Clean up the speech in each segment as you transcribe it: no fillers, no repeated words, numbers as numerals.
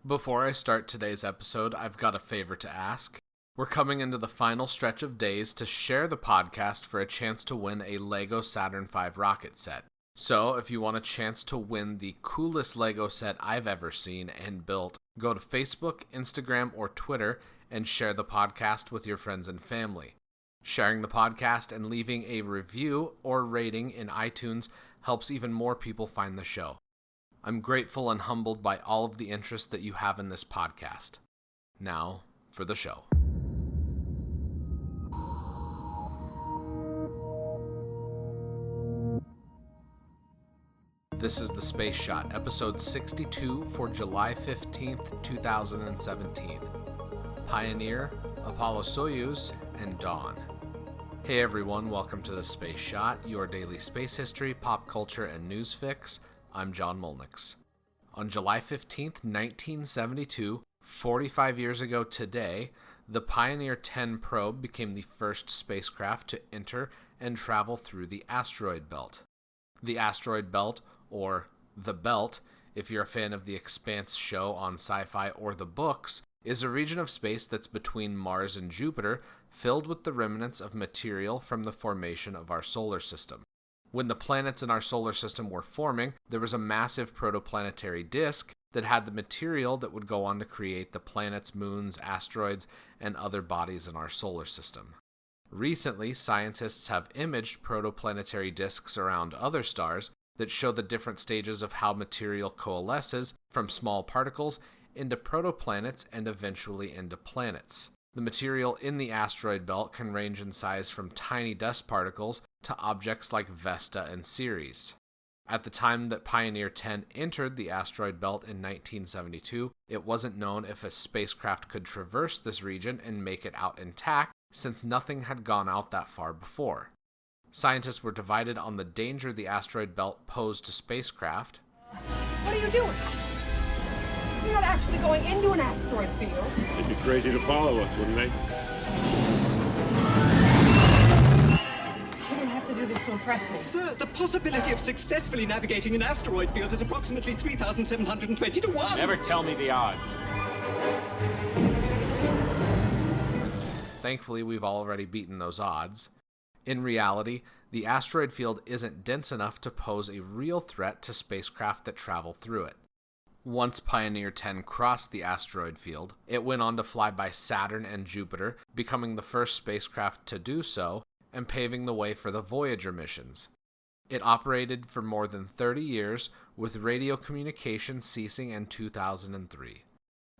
Before I start today's episode, I've got a favor to ask. We're coming into the final stretch of days to share the podcast for a chance to win a LEGO Saturn V rocket set. So, if you want a chance to win the coolest LEGO set I've ever seen and built, go to Facebook, Instagram, or Twitter and share the podcast with your friends and family. Sharing the podcast and leaving a review or rating in iTunes helps even more people find the show. I'm grateful and humbled by all of the interest that you have in this podcast. Now, for the show. This is The Space Shot, episode 62 for July 15th, 2017. Pioneer, Apollo-Soyuz, and Dawn. Hey everyone, welcome to The Space Shot, your daily space history, pop culture, and news fix. I'm John Molnix. On July 15th, 1972, 45 years ago today, the Pioneer 10 probe became the first spacecraft to enter and travel through the asteroid belt. The asteroid belt, or The Belt, if you're a fan of the Expanse show on Sci-Fi or the books, is a region of space that's between Mars and Jupiter, filled with the remnants of material from the formation of our solar system. When the planets in our solar system were forming, there was a massive protoplanetary disk that had the material that would go on to create the planets, moons, asteroids, and other bodies in our solar system. Recently, scientists have imaged protoplanetary disks around other stars that show the different stages of how material coalesces from small particles into protoplanets and eventually into planets. The material in the asteroid belt can range in size from tiny dust particles to objects like Vesta and Ceres. At the time that Pioneer 10 entered the asteroid belt in 1972, it wasn't known if a spacecraft could traverse this region and make it out intact, since nothing had gone out that far before. Scientists were divided on the danger the asteroid belt posed to spacecraft. What are you doing? You're not actually going into an asteroid field. They'd be crazy to follow us, wouldn't they? You don't have to do this to impress me. Sir, the possibility of successfully navigating an asteroid field is approximately 3,720 to 1. Never tell me the odds. Thankfully, we've already beaten those odds. In reality, the asteroid field isn't dense enough to pose a real threat to spacecraft that travel through it. Once Pioneer 10 crossed the asteroid field, it went on to fly by Saturn and Jupiter, becoming the first spacecraft to do so, and paving the way for the Voyager missions. It operated for more than 30 years, with radio communication ceasing in 2003.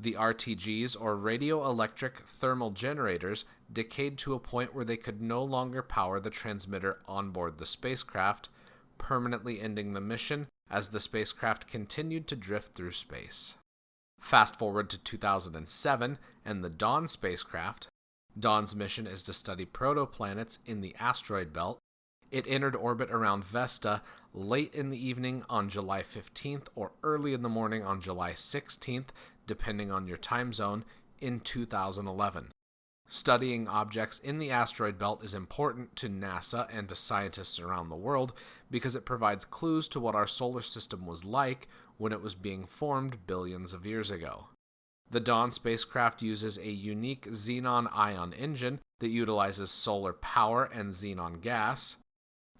The RTGs, or radioelectric thermal generators, decayed to a point where they could no longer power the transmitter on board the spacecraft, permanently ending the mission as the spacecraft continued to drift through space. Fast forward to 2007 and the Dawn spacecraft. Dawn's mission is to study protoplanets in the asteroid belt. It entered orbit around Vesta late in the evening on July 15th or early in the morning on July 16th, depending on your time zone, in 2011. Studying objects in the asteroid belt is important to NASA and to scientists around the world because it provides clues to what our solar system was like when it was being formed billions of years ago. The Dawn spacecraft uses a unique xenon ion engine that utilizes solar power and xenon gas.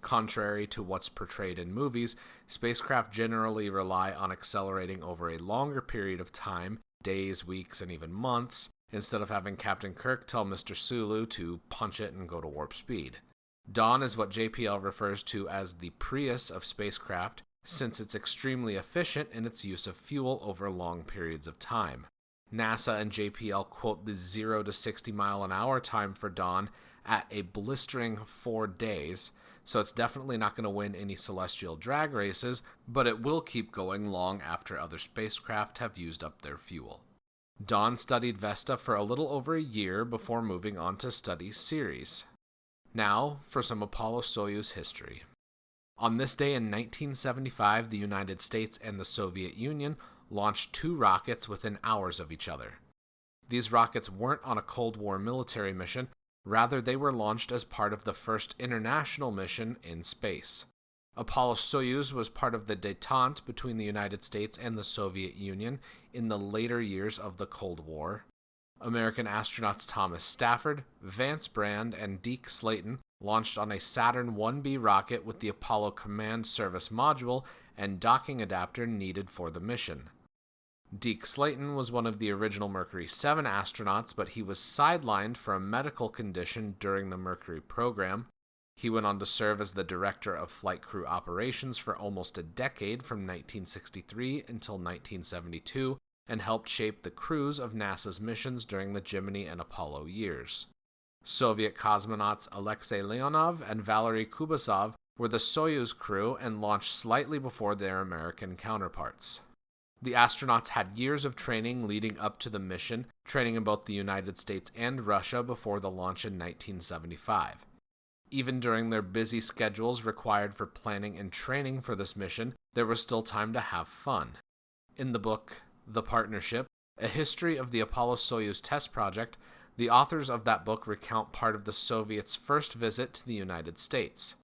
Contrary to what's portrayed in movies, spacecraft generally rely on accelerating over a longer period of time, days, weeks, and even months, instead of having Captain Kirk tell Mr. Sulu to punch it and go to warp speed. Dawn is what JPL refers to as the Prius of spacecraft, since it's extremely efficient in its use of fuel over long periods of time. NASA and JPL quote the 0 to 60 mile an hour time for Dawn at a blistering 4 days, so it's definitely not going to win any celestial drag races, but it will keep going long after other spacecraft have used up their fuel. Dawn studied Vesta for a little over a year before moving on to study Ceres. Now, for some Apollo-Soyuz history. On this day in 1975, the United States and the Soviet Union launched 2 rockets within hours of each other. These rockets weren't on a Cold War military mission, rather they were launched as part of the first international mission in space. Apollo-Soyuz was part of the détente between the United States and the Soviet Union in the later years of the Cold War. American astronauts Thomas Stafford, Vance Brand, and Deke Slayton launched on a Saturn 1B rocket with the Apollo Command Service Module and docking adapter needed for the mission. Deke Slayton was one of the original Mercury 7 astronauts, but he was sidelined for a medical condition during the Mercury program. He went on to serve as the Director of Flight Crew Operations for almost a decade from 1963 until 1972, and helped shape the crews of NASA's missions during the Gemini and Apollo years. Soviet cosmonauts Alexei Leonov and Valery Kubasov were the Soyuz crew and launched slightly before their American counterparts. The astronauts had years of training leading up to the mission, training in both the United States and Russia before the launch in 1975. Even during their busy schedules required for planning and training for this mission, there was still time to have fun. In the book, The Partnership, A History of the Apollo-Soyuz Test Project, the authors of that book recount part of the Soviets' first visit to the United States.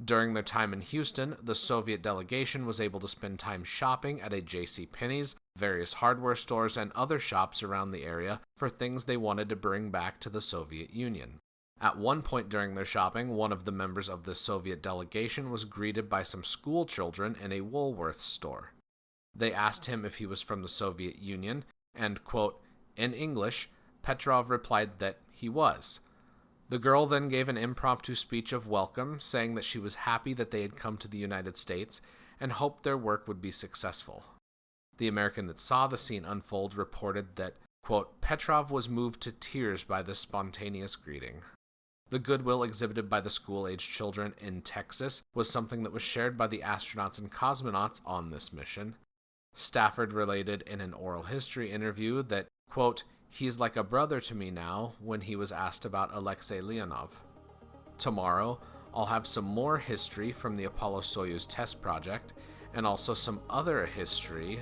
During their time in Houston, the Soviet delegation was able to spend time shopping at a JCPenney's, various hardware stores, and other shops around the area for things they wanted to bring back to the Soviet Union. At one point during their shopping, one of the members of the Soviet delegation was greeted by some school children in a Woolworths store. They asked him if he was from the Soviet Union, and, quote, in English, Petrov replied that he was. The girl then gave an impromptu speech of welcome, saying that she was happy that they had come to the United States and hoped their work would be successful. The American that saw the scene unfold reported that, quote, Petrov was moved to tears by this spontaneous greeting. The goodwill exhibited by the school-aged children in Texas was something that was shared by the astronauts and cosmonauts on this mission. Stafford related in an oral history interview that, quote, he's like a brother to me now when he was asked about Alexei Leonov. Tomorrow, I'll have some more history from the Apollo-Soyuz test project, and also some other history,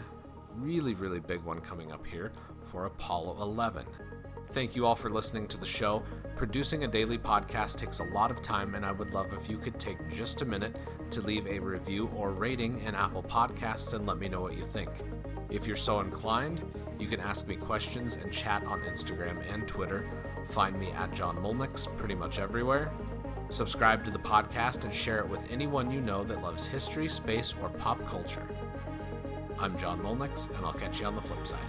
really big one coming up here, for Apollo 11. Thank you all for listening to the show. Producing a daily podcast takes a lot of time, and I would love if you could take just a minute to leave a review or rating in Apple Podcasts and let me know what you think. If you're so inclined, you can ask me questions and chat on Instagram and Twitter. Find me at John Molnix pretty much everywhere. Subscribe to the podcast and share it with anyone you know that loves history, space, or pop culture. I'm John Molnix, and I'll catch you on the flip side.